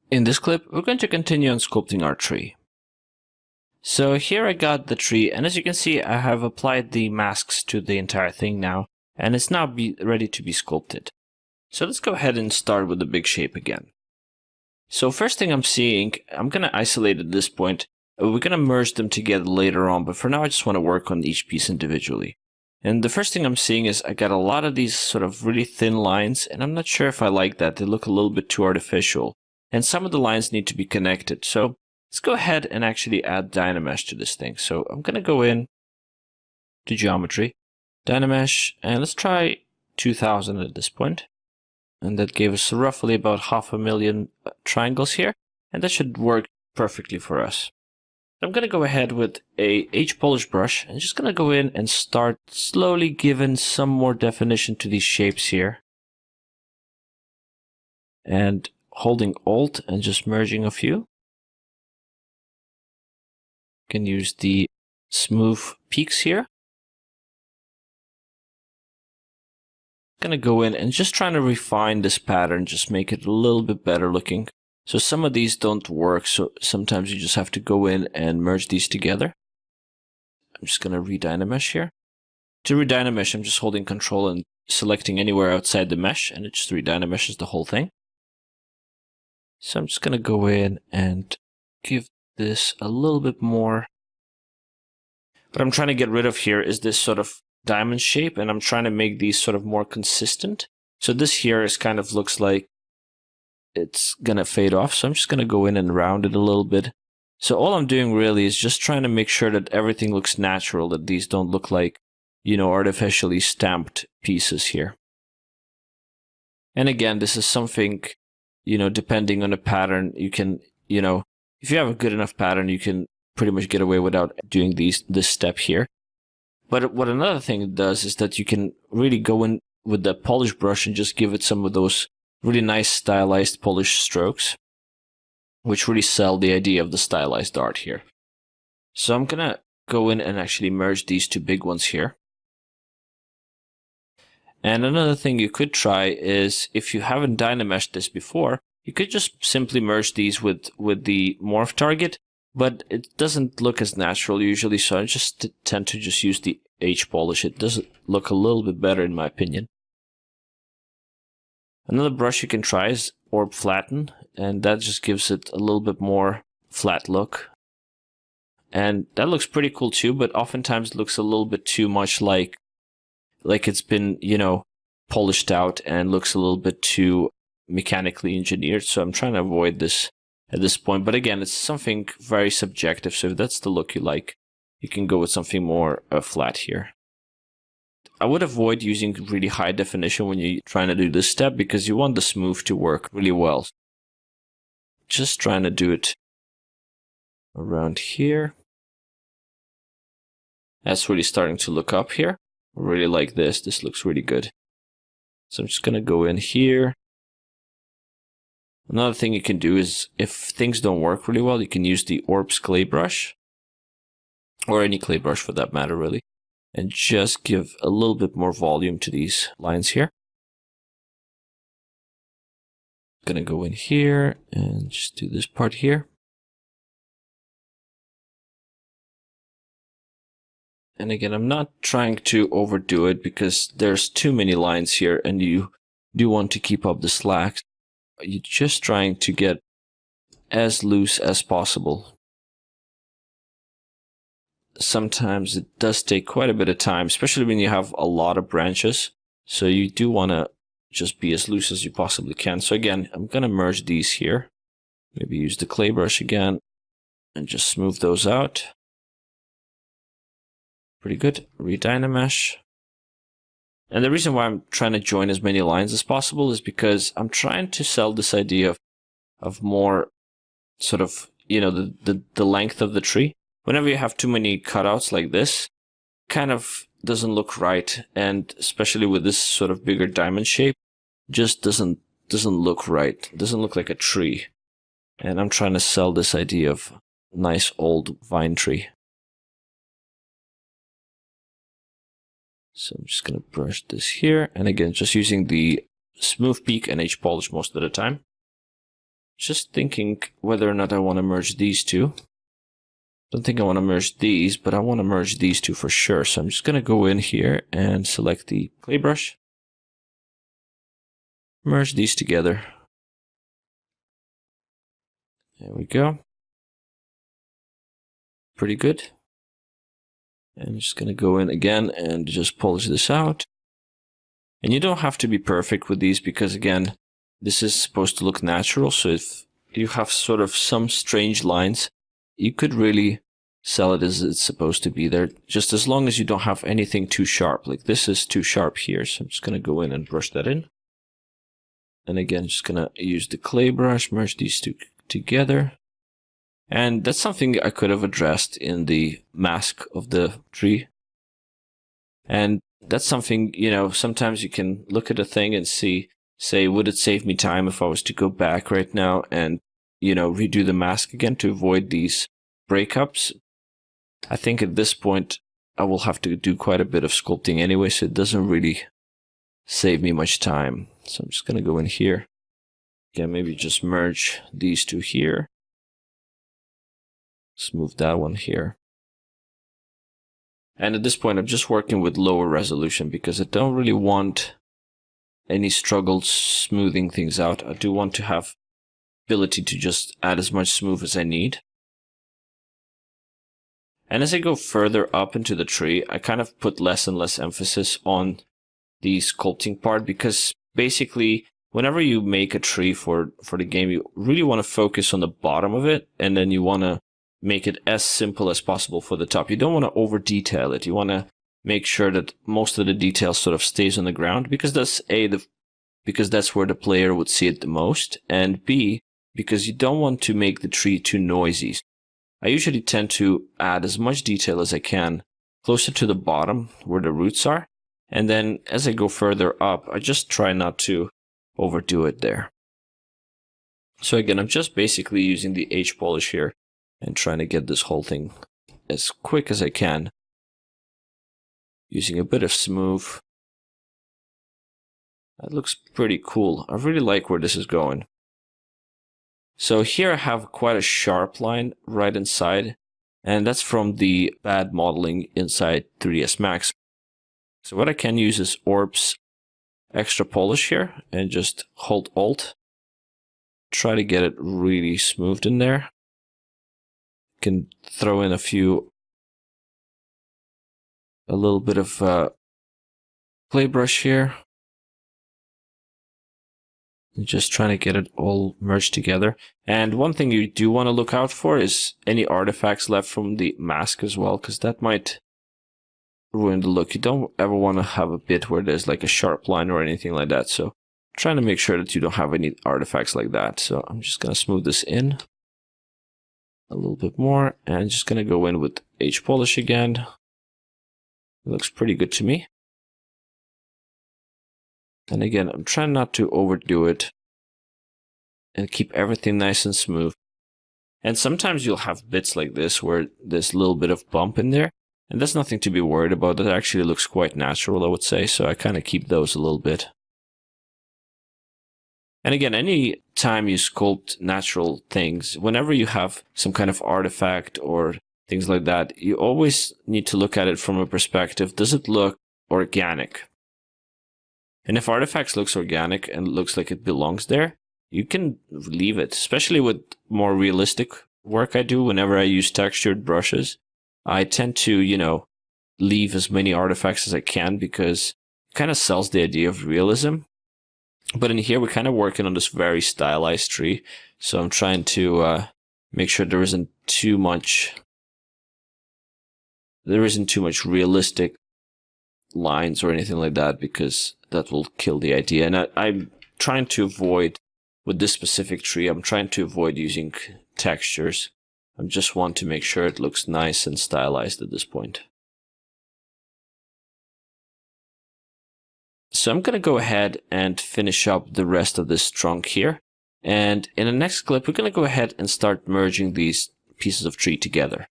In this clip, we're going to continue on sculpting our tree. So here I got the tree, and as you can see, I have applied the masks to the entire thing now, and it's now ready to be sculpted. So let's go ahead and start with the big shape again. So first thing I'm seeing, I'm going to isolate at this point. We're going to merge them together later on, but for now I just want to work on each piece individually. And the first thing I'm seeing is I got a lot of these sort of really thin lines, and I'm not sure if I like that. They look a little bit too artificial. And some of the lines need to be connected. So let's go ahead and actually add dynamesh to this thing. So I'm going to go in to geometry, dynamesh, and let's try 2000 at this point. And that gave us roughly about 500,000 triangles here. And that should work perfectly for us. I'm going to go ahead with a H-polish brush and just going to go in and start slowly giving some more definition to these shapes here. And holding Alt and just merging a few. You can use the smooth peaks here. I'm going to go in and just trying to refine this pattern, just make it a little bit better looking. So some of these don't work, so sometimes you just have to go in and merge these together. I'm just going to re-dynamesh here. To re-dynamesh, I'm just holding Control and selecting anywhere outside the mesh, and it just re-dynameshes the whole thing. So I'm just going to go in and give this a little bit more. What I'm trying to get rid of here is this sort of diamond shape, and I'm trying to make these sort of more consistent. So this here is kind of looks like it's going to fade off. So I'm just going to go in and round it a little bit. So all I'm doing really is just trying to make sure that everything looks natural, that these don't look like, you know, artificially stamped pieces here. And again, this is something, you know, depending on the pattern, you can, you know, if you have a good enough pattern, you can pretty much get away without doing this step here. But what another thing it does is that you can really go in with the polish brush and just give it some of those really nice stylized polish strokes, which really sell the idea of the stylized art here. So I'm going to go in and actually merge these two big ones here. And another thing you could try is, if you haven't dynameshed this before, you could just simply merge these with the morph target, but it doesn't look as natural usually, so I just tend to just use the H-polish. It does look a little bit better in my opinion. Another brush you can try is Orb Flatten, and that just gives it a little bit more flat look. And that looks pretty cool too, but oftentimes it looks a little bit too much like it's been, you know, polished out and looks a little bit too mechanically engineered. So I'm trying to avoid this at this point. But again, it's something very subjective. So if that's the look you like, you can go with something more flat here. I would avoid using really high definition when you're trying to do this step, because you want the smooth to work really well. Just trying to do it around here. That's really starting to look up here. I really like this. This looks really good. So I'm just going to go in here. Another thing you can do is, if things don't work really well, you can use the Orbs clay brush, or any clay brush for that matter, really, and just give a little bit more volume to these lines here. I'm going to go in here and just do this part here. And again, I'm not trying to overdo it because there's too many lines here and you do want to keep up the slack. You're just trying to get as loose as possible. Sometimes it does take quite a bit of time, especially when you have a lot of branches. So you do want to just be as loose as you possibly can. So again, I'm going to merge these here. Maybe use the clay brush again and just smooth those out. Pretty good. Re-dynamesh. And the reason why I'm trying to join as many lines as possible is because I'm trying to sell this idea of more sort of, you know, the length of the tree. Whenever you have too many cutouts like this, kind of doesn't look right. And especially with this sort of bigger diamond shape, just doesn't look right. It doesn't look like a tree. And I'm trying to sell this idea of nice old vine tree. So I'm just going to brush this here. And again, just using the smooth peak and H-polish most of the time. Just thinking whether or not I want to merge these two. Don't think I want to merge these, but I want to merge these two for sure. So I'm just going to go in here and select the clay brush. Merge these together. There we go. Pretty good. And I'm just going to go in again and just polish this out. And you don't have to be perfect with these because, again, this is supposed to look natural. So if you have sort of some strange lines, you could really sell it as it's supposed to be there, just as long as you don't have anything too sharp. Like this is too sharp here, so I'm just going to go in and brush that in. And again, just going to use the clay brush, merge these two together. And that's something I could have addressed in the mask of the tree. And that's something, you know, sometimes you can look at a thing and say, would it save me time if I was to go back right now and, you know, redo the mask again to avoid these breakups? I think at this point, I will have to do quite a bit of sculpting anyway, so it doesn't really save me much time. So I'm just going to go in here. Again, maybe just merge these two here. Let's move that one here. And at this point, I'm just working with lower resolution because I don't really want any struggles smoothing things out. I do want to have ability to just add as much smooth as I need. And as I go further up into the tree, I kind of put less and less emphasis on the sculpting part because basically, whenever you make a tree for the game, you really want to focus on the bottom of it, and then you want to make it as simple as possible for the top. You don't want to over detail it. You want to make sure that most of the detail sort of stays on the ground because that's because that's where the player would see it the most, and B, because you don't want to make the tree too noisy. I usually tend to add as much detail as I can closer to the bottom where the roots are, and then as I go further up, I just try not to overdo it there. So again, I'm just basically using the H polish here and trying to get this whole thing as quick as I can, using a bit of smooth. That looks pretty cool. I really like where this is going. So here I have quite a sharp line right inside, and that's from the bad modeling inside 3ds Max. So what I can use is Orb's extra polish here and just hold Alt. Try to get it really smoothed in there. Can throw in a little bit of clay brush here. And just trying to get it all merged together. And one thing you do want to look out for is any artifacts left from the mask as well, because that might ruin the look. You don't ever want to have a bit where there's like a sharp line or anything like that. So trying to make sure that you don't have any artifacts like that. So I'm just going to smooth this in a little bit more, and just going to go in with H polish again. It looks pretty good to me. And again, I'm trying not to overdo it and keep everything nice and smooth. And sometimes you'll have bits like this where there's a little bit of bump in there, and that's nothing to be worried about. That actually looks quite natural, I would say. So I kind of keep those a little bit. And again, any time you sculpt natural things, whenever you have some kind of artifact or things like that, you always need to look at it from a perspective, does it look organic? And if artifacts looks organic and looks like it belongs there, you can leave it, especially with more realistic work I do. Whenever I use textured brushes, I tend to, you know, leave as many artifacts as I can because it kind of sells the idea of realism. But in here, we're kind of working on this very stylized tree. So I'm trying to make sure there isn't too much realistic lines or anything like that, because that will kill the idea. And I'm trying to avoid, with this specific tree, I'm trying to avoid using textures. I just want to make sure it looks nice and stylized at this point. So I'm going to go ahead and finish up the rest of this trunk here. And in the next clip, we're going to go ahead and start merging these pieces of tree together.